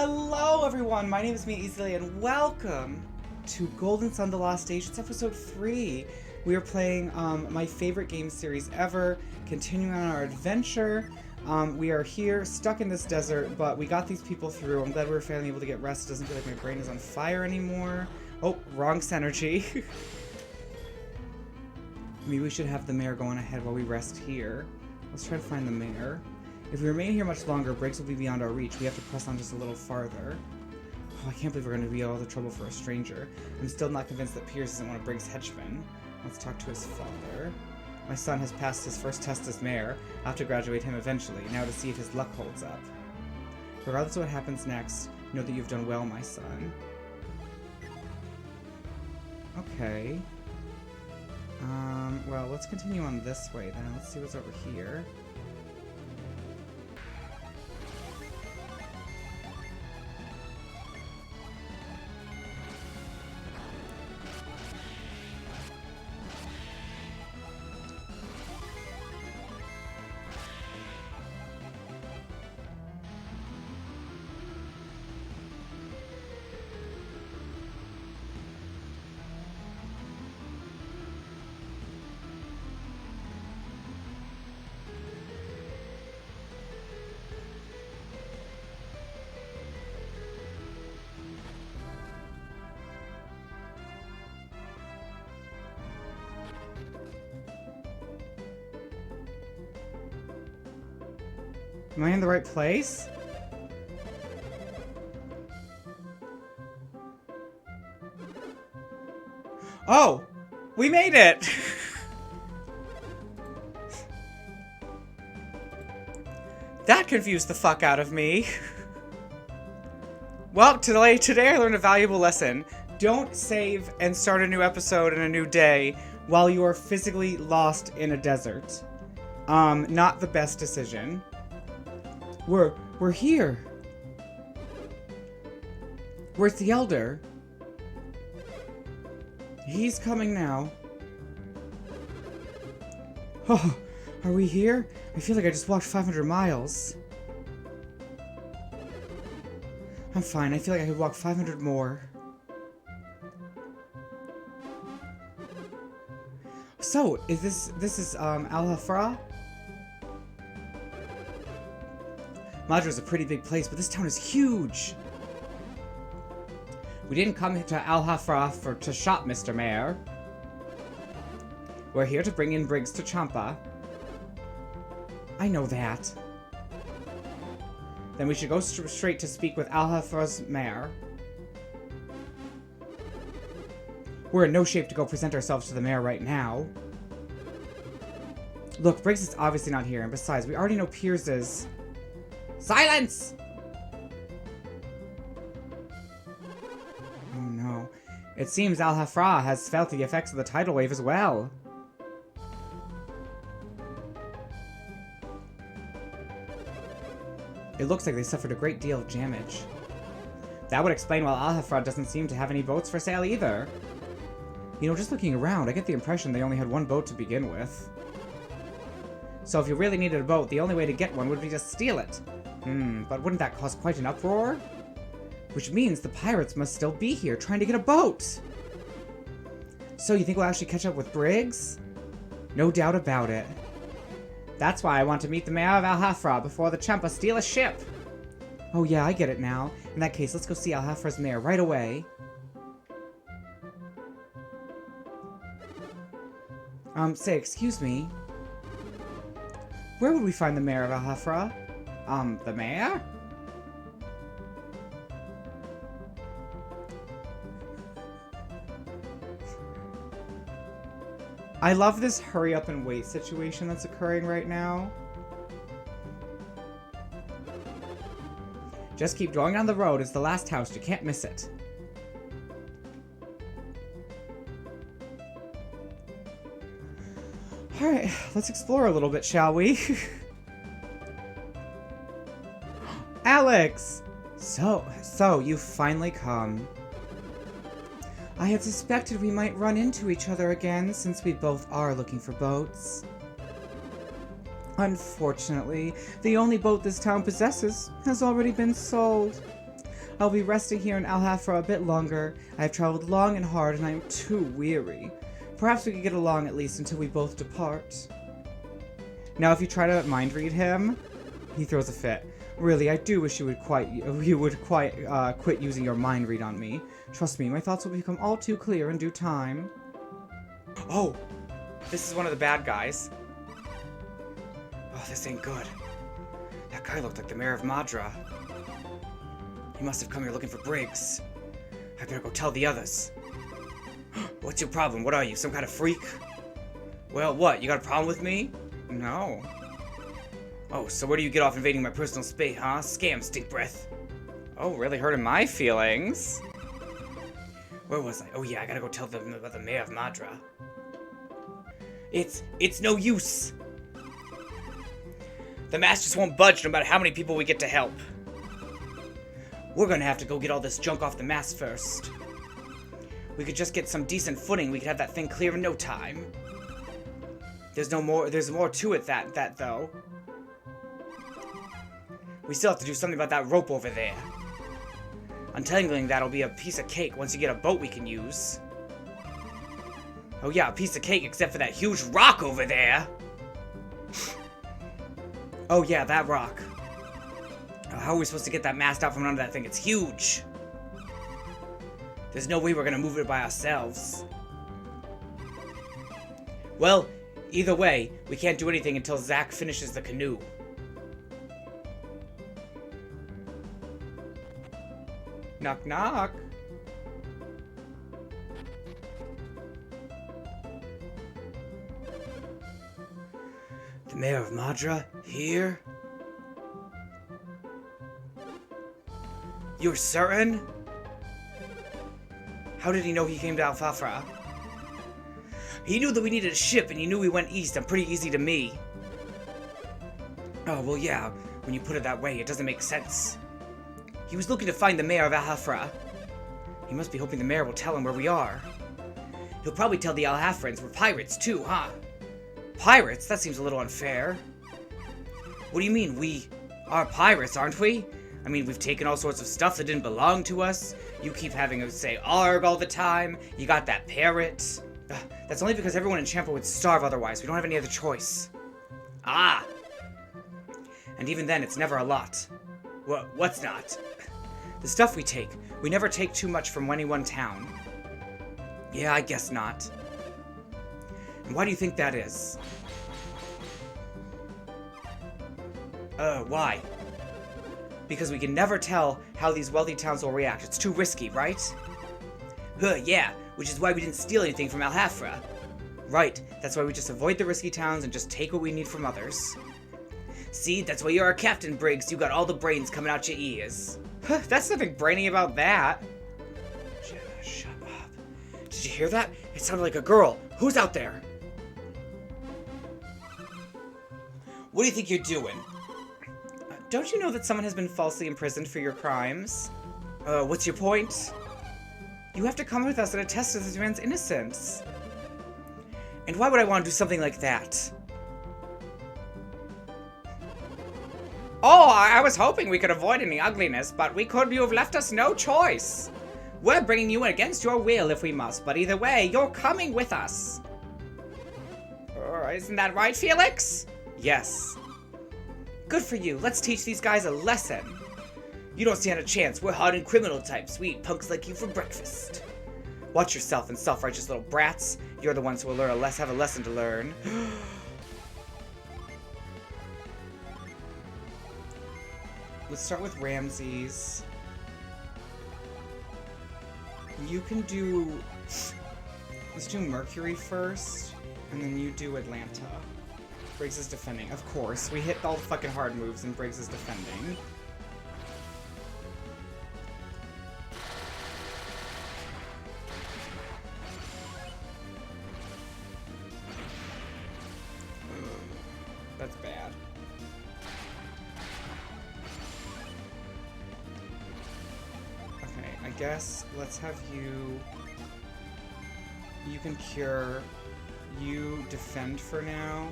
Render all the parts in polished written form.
Hello everyone, my name is Mia Easily and welcome to Golden Sun: The Lost Age. It's episode 3. We are playing my favorite game series ever, continuing on our adventure. We are here, stuck in this desert, but we got these people through. I'm glad we were finally able to get rest. It doesn't feel like my brain is on fire anymore. Oh, wrong synergy. Maybe we should have the mayor going ahead while we rest here. Let's try to find the mayor. If we remain here much longer, Briggs will be beyond our reach. We have to press on just a little farther. Oh, I can't believe we're going to be all the trouble for a stranger. I'm still not convinced that Piers isn't one of Briggs' henchmen. Let's talk to his father. My son has passed his first test as mayor. I'll have to graduate him eventually, now to see if his luck holds up. Regardless of what happens next, know that you've done well, my son. Okay. Well, let's continue on this way then. Let's see what's over here. Am I in the right place? Oh! We made it! That confused the fuck out of me. Well, today I learned a valuable lesson. Don't save and start a new episode in a new day while you are physically lost in a desert. Not the best decision. We're here. Where's the Elder? He's coming now. Oh, are we here? I feel like I just walked 500 miles. I'm fine. I feel like I could walk 500 more. So, this is Al-Hafra? Madra's a pretty big place, but this town is huge. We didn't come to Al-Hafra to shop, Mr. Mayor. We're here to bring in Briggs to Champa. I know that. Then we should go straight to speak with Al-Hafra's mayor. We're in no shape to go present ourselves to the mayor right now. Look, Briggs is obviously not here, and besides, we already know Piers is... Silence! Oh no. It seems Al-Hafra has felt the effects of the tidal wave as well. It looks like they suffered a great deal of damage. That would explain why Al-Hafra doesn't seem to have any boats for sale either. You know, just looking around, I get the impression they only had one boat to begin with. So if you really needed a boat, the only way to get one would be to steal it. But wouldn't that cause quite an uproar? Which means the pirates must still be here, trying to get a boat! So you think we'll actually catch up with Briggs? No doubt about it. That's why I want to meet the mayor of Al-Hafra before the Champa steal a ship! Oh yeah, I get it now. In that case, let's go see Al-Hafra's mayor right away. Say, excuse me. Where would we find the mayor of Al-Hafra? The mayor? I love this hurry up and wait situation that's occurring right now. Just keep going down the road. It's the last house. You can't miss it. Alright, let's explore a little bit, shall we? Alex! So, you've finally come. I had suspected we might run into each other again, since we both are looking for boats. Unfortunately, the only boat this town possesses has already been sold. I'll be resting here in Alhafra a bit longer. I have traveled long and hard, and I am too weary. Perhaps we could get along at least until we both depart. Now, if you try to mind read him, he throws a fit. Really, I do wish you would quit using your mind read on me. Trust me, my thoughts will become all too clear in due time. Oh, this is one of the bad guys. Oh, this ain't good. That guy looked like the mayor of Madra. He must have come here looking for Briggs. I better go tell the others. What's your problem? What are you, some kind of freak? Well, what? You got a problem with me? No. Oh, so where do you get off invading my personal space, huh? Scam, stink breath. Oh, really hurting my feelings. Where was I? Oh yeah, I gotta go tell them about the mayor of Madra. It's no use. The mask just won't budge no matter how many people we get to help. We're gonna have to go get all this junk off the mask first. We could just get some decent footing, we could have that thing clear in no time. There's more to it that though. We still have to do something about that rope over there. Untangling that'll be a piece of cake once you get a boat we can use. Oh yeah, a piece of cake except for that huge rock over there. Oh yeah, that rock. How are we supposed to get that mast out from under that thing? It's huge. There's no way we're gonna move it by ourselves. Well, either way, we can't do anything until Zack finishes the canoe. Knock knock. The mayor of Madra here? You're certain? How did he know he came to Alfafra? He knew that we needed a ship and he knew we went east. I'm pretty easy to me. Oh, well yeah, when you put it that way, it doesn't make sense. He was looking to find the mayor of Alhafra. He must be hoping the mayor will tell him where we are. He'll probably tell the Alhafrans we're pirates too, huh? Pirates? That seems a little unfair. What do you mean, we are pirates, aren't we? I mean, we've taken all sorts of stuff that didn't belong to us. You keep having us say arg all the time. You got that parrot. That's only because everyone in Champa would starve otherwise. We don't have any other choice. Ah! And even then, it's never a lot. What's not? The stuff we take. We never take too much from any one town. Yeah, I guess not. And why do you think that is? Why? Because we can never tell how these wealthy towns will react. It's too risky, right? Yeah, which is why we didn't steal anything from Alhafra. Right, that's why we just avoid the risky towns and just take what we need from others. See, that's why you're our captain, Briggs. You got all the brains coming out your ears. That's nothing brainy about that. Jenna, shut up. Did you hear that? It sounded like a girl. Who's out there? What do you think you're doing? Don't you know that someone has been falsely imprisoned for your crimes? What's your point? You have to come with us and attest to this man's innocence. And why would I want to do something like that? Oh, I was hoping we could avoid any ugliness, but you have left us no choice. We're bringing you in against your will if we must, but either way, you're coming with us. Isn't that right, Felix? Yes. Good for you. Let's teach these guys a lesson. You don't stand a chance. We're hardened criminal types. We eat punks like you for breakfast. Watch yourself and self-righteous little brats. You're the ones who will have a lesson to learn. Let's start with Ramses. You can do... Let's do Mercury first, and then you do Atlanta. Briggs is defending. Of course, we hit all the fucking hard moves and Briggs is defending. That's bad. Okay, I guess let's have you... You can cure. You defend for now.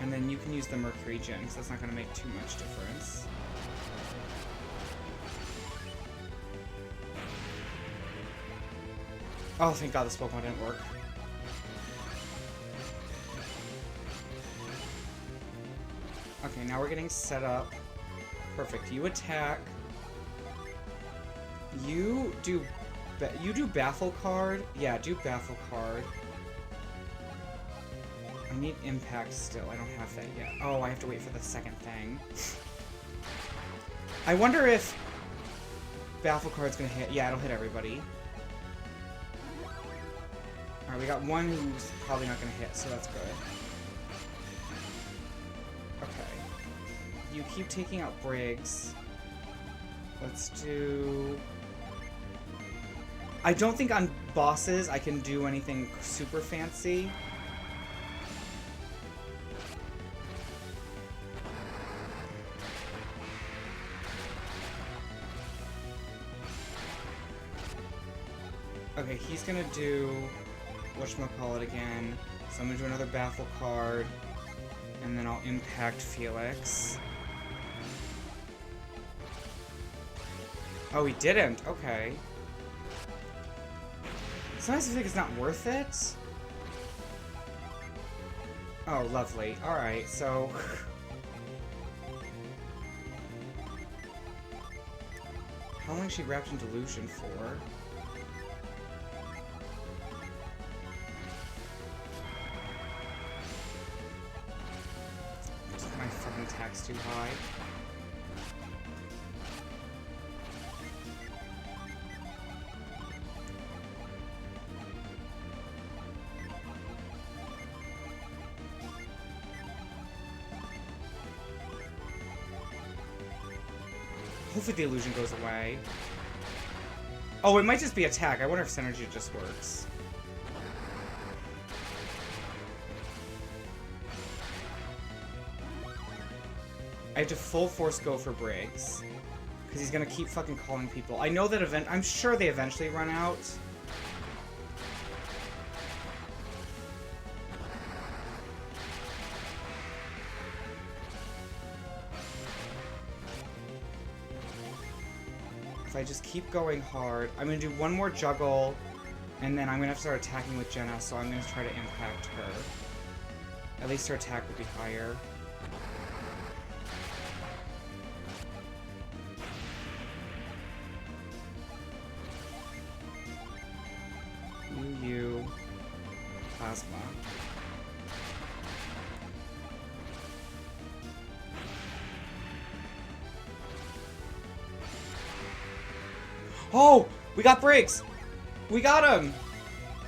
And then you can use the Mercury Gen, because that's not going to make too much difference. Oh, thank God this Pokemon didn't work. Okay, now we're getting set up. Perfect. You attack. You do Baffle Card? Yeah, do Baffle Card. I need Impact still. I don't have that yet. Oh, I have to wait for the second thing. I wonder if Baffle Card's gonna hit. Yeah, it'll hit everybody. Alright, we got one who's probably not gonna hit, so that's good. Okay. You keep taking out Briggs. Let's do... I don't think on bosses I can do anything super fancy. Okay, he's gonna do whatchamacallit again. So I'm gonna do another Baffle Card. And then I'll Impact Felix. Oh, he didn't. Okay. Sometimes I think it's not worth it. Oh, lovely. Alright, so... How long is she wrapped in delusion for? My fucking attack's too high. Hopefully the illusion goes away. Oh, it might just be attack. I wonder if Synergy just works. I have to full force go for Briggs. Because he's gonna keep fucking calling people. I know that I'm sure they eventually run out. If I just keep going hard, I'm gonna do one more juggle, and then I'm gonna have to start attacking with Jenna, so I'm gonna try to impact her. At least her attack will be higher. You. Plasma. Oh! We got Briggs! We got him!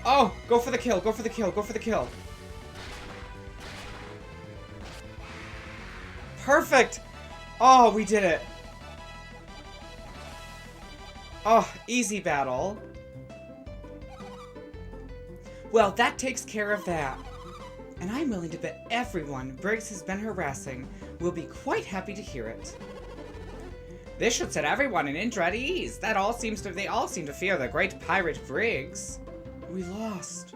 Oh! Go for the kill, go for the kill, go for the kill. Perfect! Oh, we did it. Oh, easy battle. Well, that takes care of that. And I'm willing to bet everyone Briggs has been harassing will be quite happy to hear it. This should set everyone in Indra at ease. They all seem to fear the great pirate Briggs. We lost.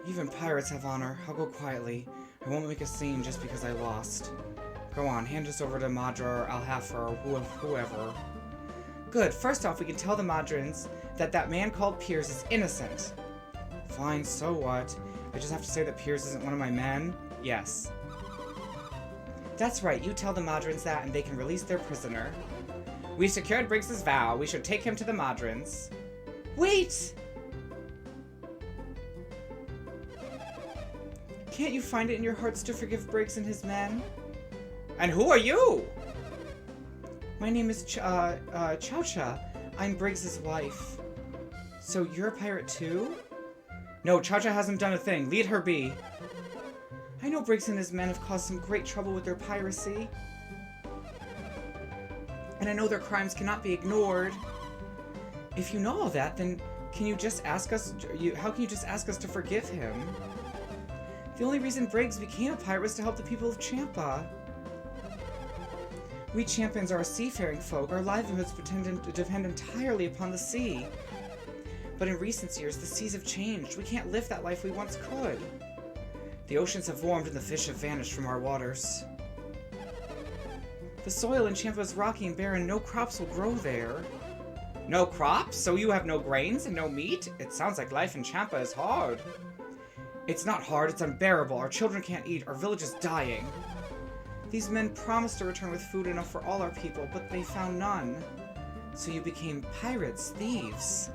Even pirates have honor. I'll go quietly. I won't make a scene just because I lost. Go on, hand us over to Madra or Alhafa or whoever. Good. First off, we can tell the Madrans that man called Piers is innocent. Fine, so what? I just have to say that Piers isn't one of my men? Yes. That's right, you tell the Madrans that and they can release their prisoner. We secured Briggs's vow. We should take him to the Madrans. Wait! Can't you find it in your hearts to forgive Briggs and his men? And who are you? My name is Chao-Cha. I'm Briggs's wife. So you're a pirate too? No, Chao-Cha hasn't done a thing. Lead her be. I know Briggs and his men have caused some great trouble with their piracy. And I know their crimes cannot be ignored. If you know all that, then can you just ask us... how can you just ask us to forgive him? The only reason Briggs became a pirate was to help the people of Champa. We champions are a seafaring folk. Our livelihoods depend entirely upon the sea. But in recent years, the seas have changed. We can't live that life we once could. The oceans have warmed and the fish have vanished from our waters. The soil in Champa is rocky and barren. No crops will grow there. No crops? So you have no grains and no meat? It sounds like life in Champa is hard. It's not hard, it's unbearable. Our children can't eat, our village is dying. These men promised to return with food enough for all our people, but they found none. So you became pirates, thieves.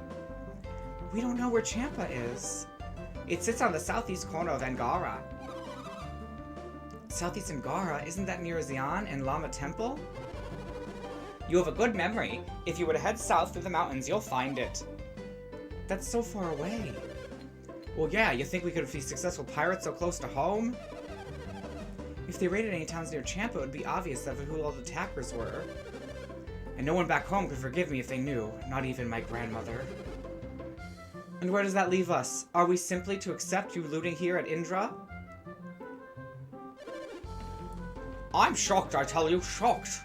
We don't know where Champa is. It sits on the southeast corner of Angara. Southeast Angara? Isn't that near Xi'an and Lama Temple? You have a good memory. If you were to head south through the mountains, you'll find it. That's so far away. Well, yeah, you think we could be successful pirates so close to home? If they raided any towns near Champa, it would be obvious of who all the attackers were. And no one back home could forgive me if they knew, not even my grandmother. And where does that leave us? Are we simply to accept you looting here at Indra? I'm shocked, I tell you, shocked.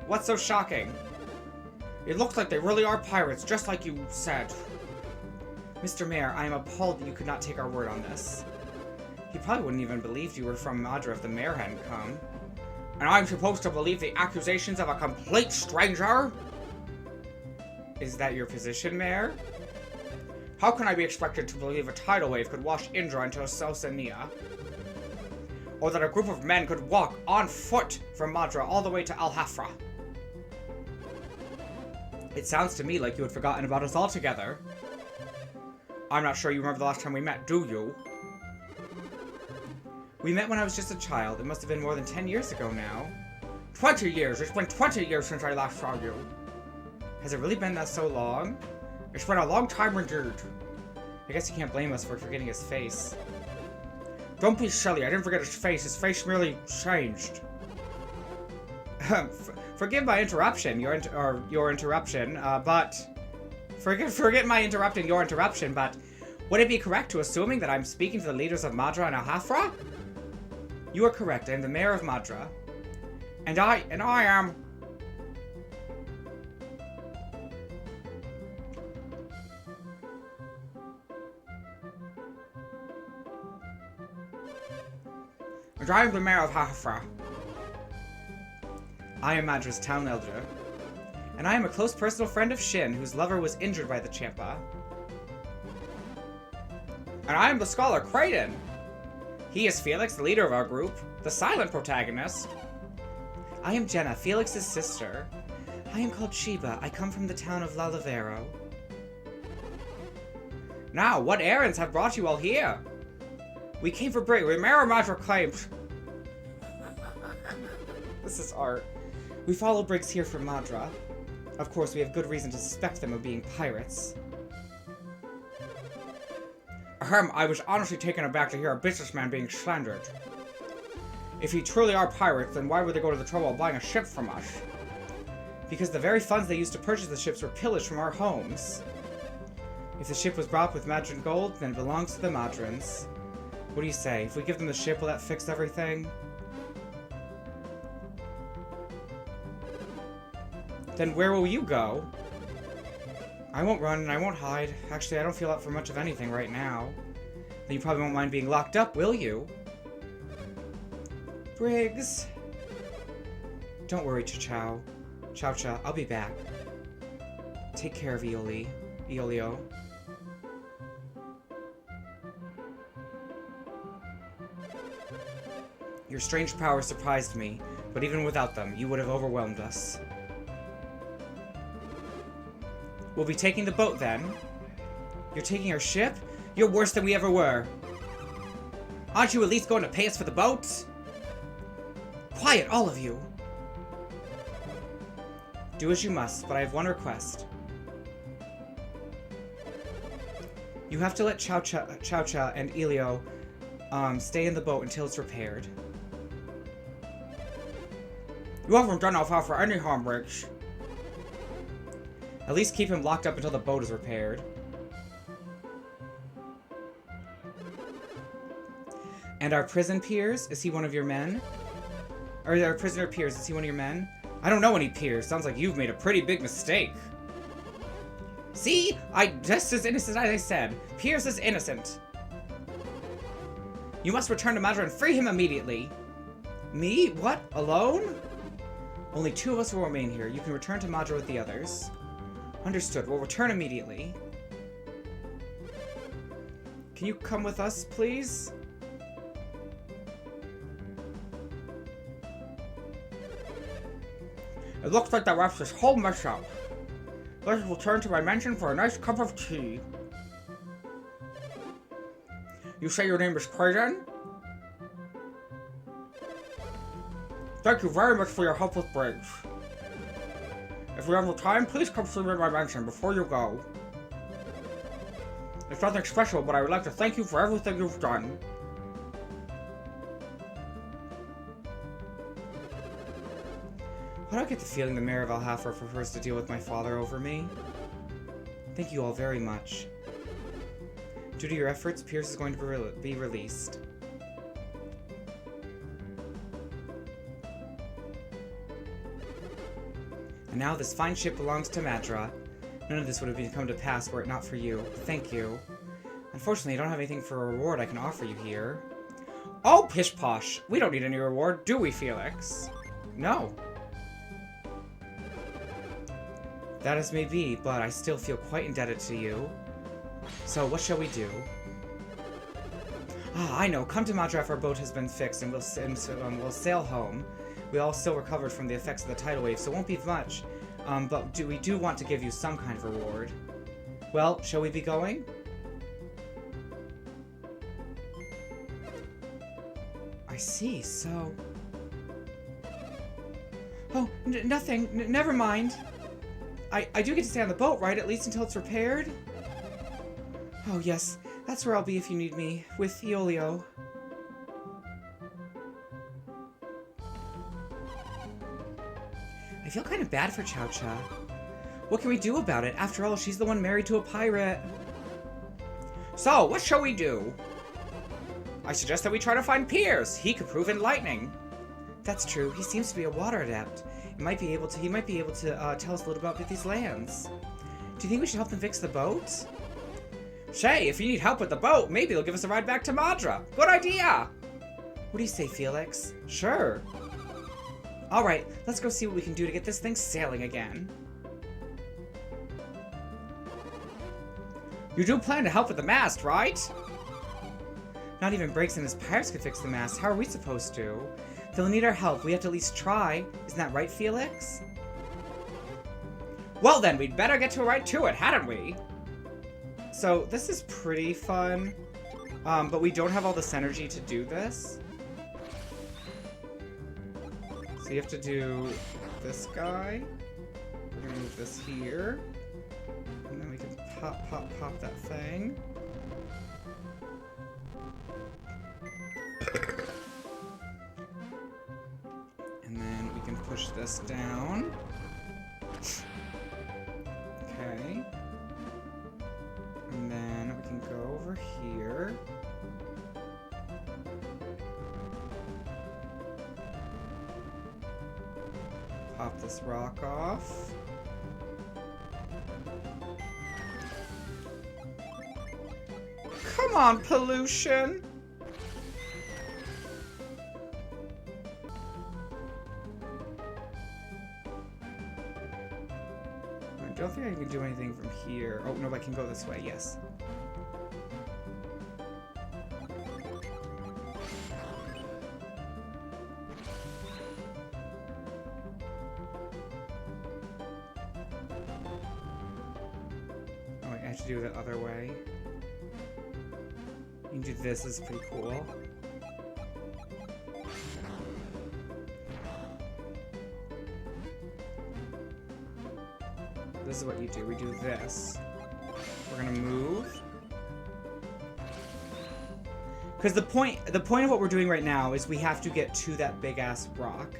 What's so shocking? It looks like they really are pirates, just like you said. Mr. Mayor, I am appalled that you could not take our word on this. He probably wouldn't even believe you were from Madra if the mayor hadn't come. And I'm supposed to believe the accusations of a complete stranger? Is that your position, Mayor? How can I be expected to believe a tidal wave could wash Indra into Sosania? Or that a group of men could walk on foot from Madra all the way to Al-Hafra? It sounds to me like you had forgotten about us altogether. I'm not sure you remember the last time we met, do you? We met when I was just a child. It must have been more than 10 years ago now. 20 years! It's been 20 years since I last saw you. Has it really been that so long? It's been a long time indeed. I guess you can't blame us for forgetting his face. Don't be silly, I didn't forget his face. His face merely changed. Forgive my interruption, your interruption, but... Forget my interrupting your interruption, but... Would it be correct to assuming that I'm speaking to the leaders of Madra and Al-Hafra? You are correct, I am the mayor of Madra. And I am... And I am the mayor of Hafra. I am Madra's town elder. And I am a close personal friend of Shin, whose lover was injured by the Champa. And I am the scholar Kraden. He is Felix, the leader of our group, the silent protagonist. I am Jenna, Felix's sister. I am called Sheba. I come from the town of Lalavero. Now, what errands have brought you all here? We came for Brig. Mayor Madra claims. This is art. We follow Briggs here from Madra. Of course, we have good reason to suspect them of being pirates. I was honestly taken aback to hear a businessman being slandered. If he truly are pirates, then why would they go to the trouble of buying a ship from us? Because the very funds they used to purchase the ships were pillaged from our homes. If the ship was brought with Madran gold, then it belongs to the Madrans. What do you say? If we give them the ship, will that fix everything? Then where will you go? I won't run and I won't hide. Actually, I don't feel up for much of anything right now. Then you probably won't mind being locked up, will you? Briggs. Don't worry, Cha-Chow. Chow-Cha, I'll be back. Take care of Eolio. Your strange powers surprised me, but even without them, you would have overwhelmed us. We'll be taking the boat then. You're taking our ship? You're worse than we ever were. Aren't you at least going to pay us for the boat? Quiet, all of you. Do as you must, but I have one request. You have to let Chow-Cha and Elio stay in the boat until it's repaired. You haven't done Al-Hafra any harm, Briggs. At least keep him locked up until the boat is repaired. And our prison Piers, is he one of your men? Or our prisoner Piers, is he one of your men? I don't know any Piers. Sounds like you've made a pretty big mistake. See? Just as innocent as I said. Piers is innocent. You must return to Madra and free him immediately. Me? What? Alone? Only 2 of us will remain here. You can return to Madra with the others. Understood. We'll return immediately. Can you come with us, please? It looks like that wraps this whole mess up. Let's return to my mansion for a nice cup of tea. You say your name is Kraden? Thank you very much for your help with Briggs. If you have the time, please come see me at my mansion before you go. It's nothing special, but I would like to thank you for everything you've done. Why do I get the feeling the Mayor of Alhafra prefers to deal with my father over me? Thank you all very much. Due to your efforts, Pierce is going to be released. And now this fine ship belongs to Madra. None of this would have come to pass were it not for you. Thank you. Unfortunately, I don't have anything for a reward I can offer you here. Oh, pish posh! We don't need any reward, do we, Felix? No. That as may be, but I still feel quite indebted to you. So, what shall we do? Ah, I know. Come to Madra after our boat has been fixed, and we'll sail home. We all still recovered from the effects of the tidal wave, so it won't be much. But we do want to give you some kind of reward. Well, shall we be going? I see, so... Oh, nothing. Never mind. I do get to stay on the boat, right? At least until it's repaired? Oh, yes. That's where I'll be if you need me. With Iolio. I feel kind of bad for Chow Cha. What can we do about it? After all, she's the one married to a pirate. So, what shall we do? I suggest that we try to find Pierce. He could prove enlightening. That's true. He seems to be a water adept. He might be able to tell us a little about these lands. Do you think we should help them fix the boat? Shay, if you need help with the boat, maybe they'll give us a ride back to Madra. Good idea! What do you say, Felix? Sure. Alright, let's go see what we can do to get this thing sailing again. You do plan to help with the mast, right? Not even Briggs and his pirates could fix the mast. How are we supposed to? They'll need our help. We have to at least try. Isn't that right, Felix? Well then, we'd better get right to it, hadn't we? So, this is pretty fun. But we don't have all this energy to do this. So you have to do this guy. We're gonna move this here. And then we can pop that thing. And then we can push this down. Okay. And then we can go over here. Pop this rock off. Come on, pollution! I don't think I can do anything from here. Oh, no, I can go this way, yes. Oh, wait, I have to do it the other way. You can do this, this is pretty cool. This is what you do. We do this. We're gonna move. Because the point of what we're doing right now is we have to get to that big-ass rock,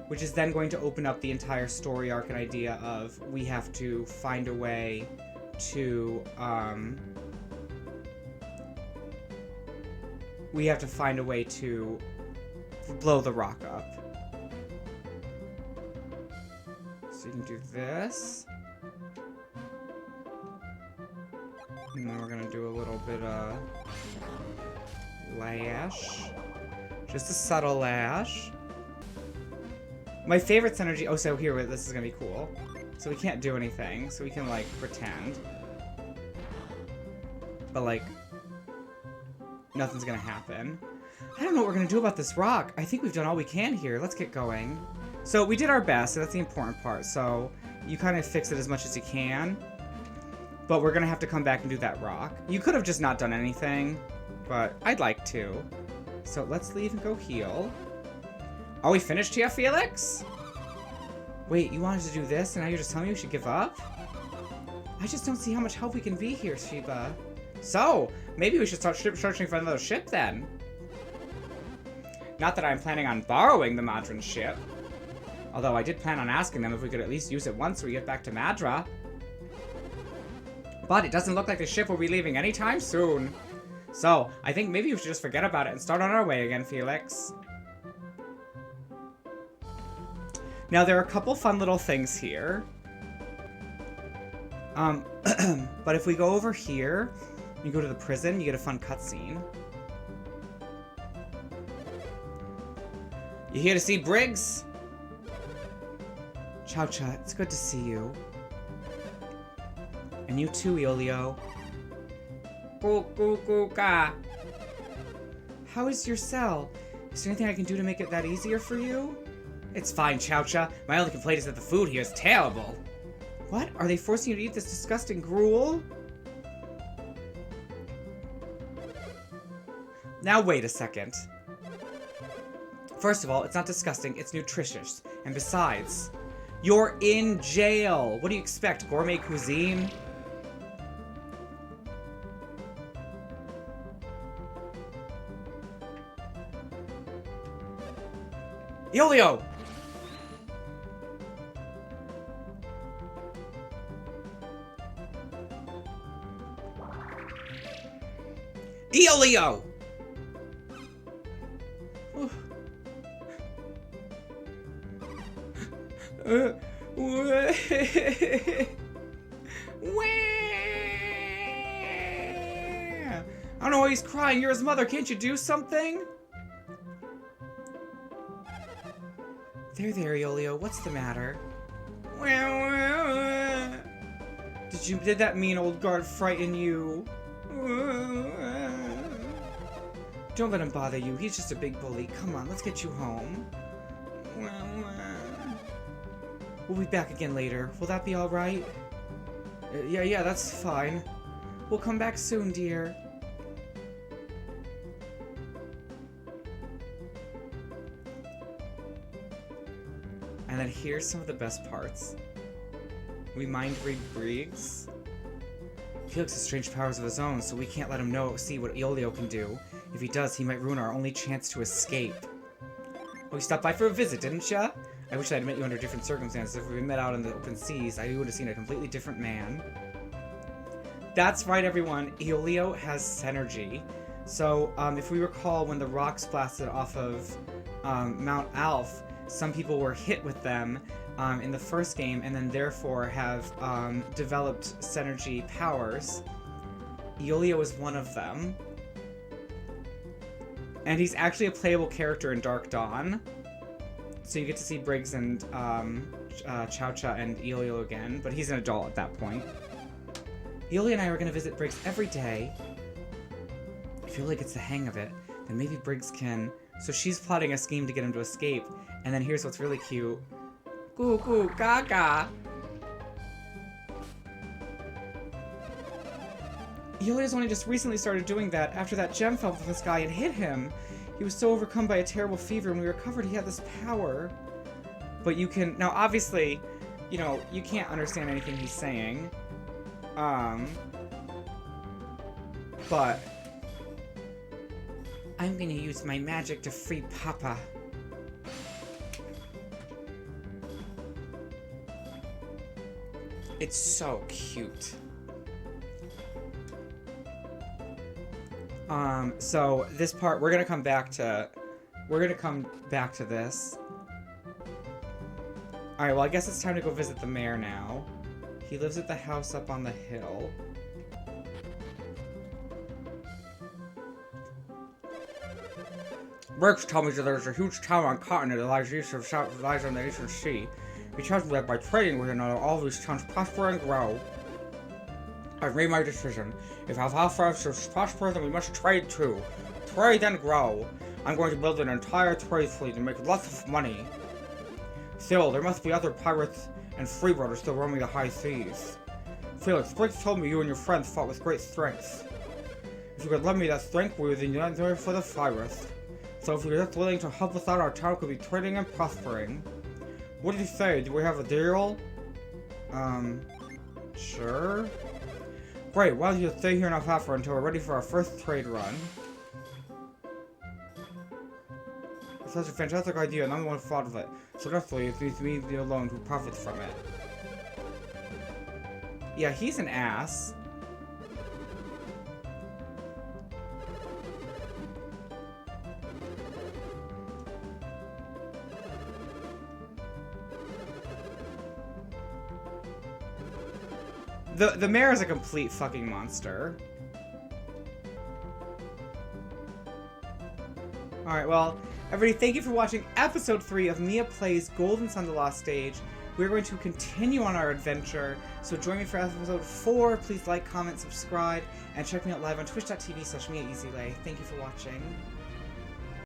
which is then going to open up the entire story arc and idea of we have to find a way to, we have to find a way to blow the rock up. So you can do this. And then we're gonna do a little bit of lash. Just a subtle lash. My favorite synergy... Oh, so here, this is gonna be cool. So we can't do anything, so we can, like, pretend. But, like, nothing's gonna happen. I don't know what we're gonna do about this rock. I think we've done all we can here. Let's get going. So we did our best, so that's the important part. So you kind of fix it as much as you can. But we're gonna have to come back and do that rock. You could have just not done anything, but I'd like to. So let's leave and go heal. Are we finished here, Felix? Wait, you wanted to do this and now you're just telling me we should give up? I just don't see how much help we can be here, Sheba. So, maybe we should start searching for another ship then. Not that I'm planning on borrowing the Madran ship. Although I did plan on asking them if we could at least use it once when we get back to Madra. But it doesn't look like the ship will be leaving anytime soon. So, I think maybe we should just forget about it and start on our way again, Felix. Now, there are a couple fun little things here. But if we go over here, you go to the prison, you get a fun cutscene. You here to see Briggs? Chao-Cha, it's good to see you. And you too, Iolio. Ka. How is your cell? Is there anything I can do to make it that easier for you? It's fine, Chao-Cha. My only complaint is that the food here is terrible. What? Are they forcing you to eat this disgusting gruel? Now wait a second. First of all, it's not disgusting, it's nutritious. And besides, you're in jail. What do you expect, gourmet cuisine? Iolio! Iolio! I don't know why he's crying. You're his mother. Can't you do something? There, Iolio. What's the matter? Did that mean old guard frighten you? Don't let him bother you. He's just a big bully. Come on, let's get you home. We'll be back again later. Will that be alright? Yeah, that's fine. We'll come back soon, dear. And then here's some of the best parts. We mind read Briggs. Felix has strange powers of his own, so we can't let him see what Iolio can do. If he does, he might ruin our only chance to escape. Oh, you stopped by for a visit, didn't ya? I wish I'd met you under different circumstances. If we met out in the open seas, I would have seen a completely different man. That's right, everyone. Iolio has Synergy. So, if we recall, when the rocks blasted off of Mount Alph, some people were hit with them in the first game, and then therefore have developed Synergy powers. Iolio is one of them. And he's actually a playable character in Dark Dawn. So you get to see Briggs and Chao-Cha and Iolio again, but he's an adult at that point. Iolio and I are going to visit Briggs every day. If Iolio gets the hang of it, then maybe Briggs can... So she's plotting a scheme to get him to escape, and then here's what's really cute. Goo gaga! Iolio's only just recently started doing that after that gem fell from the sky and hit him. He was so overcome by a terrible fever, and when we recovered, he had this power. But you can... Now, obviously, you know, you can't understand anything he's saying. But... I'm gonna use my magic to free Papa. It's so cute. So this part, we're gonna come back to this. Alright, well, I guess it's time to go visit the mayor now. He lives at the house up on the hill. Briggs told me that there's a huge town on continent that lies on the Eastern Sea. He tells me that by trading with another, all these towns prosper and grow. I've made my decision. If Alfalfa is prosperous, then we must trade too. Trade and grow. I'm going to build an entire trade fleet and make lots of money. Still, there must be other pirates and freebooters still roaming the high seas. Felix, Briggs told me you and your friends fought with great strength. If you could lend me that strength, we would be united for the virus. So if you're just willing to help us out, our town could be trading and prospering. What did you say? Do we have a deal? Sure. Great, why don't you stay here in Alfalfa until we're ready for our first trade run? It's such a fantastic idea, and I'm the one who thought of it. So definitely, it leaves me alone who profits from it. Yeah, he's an ass. The mayor is a complete fucking monster. Alright, well, everybody, thank you for watching episode 3 of Mia Plays Golden Sun: The Lost Stage. We're going to continue on our adventure, so join me for episode 4. Please like, comment, subscribe, and check me out live on twitch.tv/MiaEasyLay. Thank you for watching.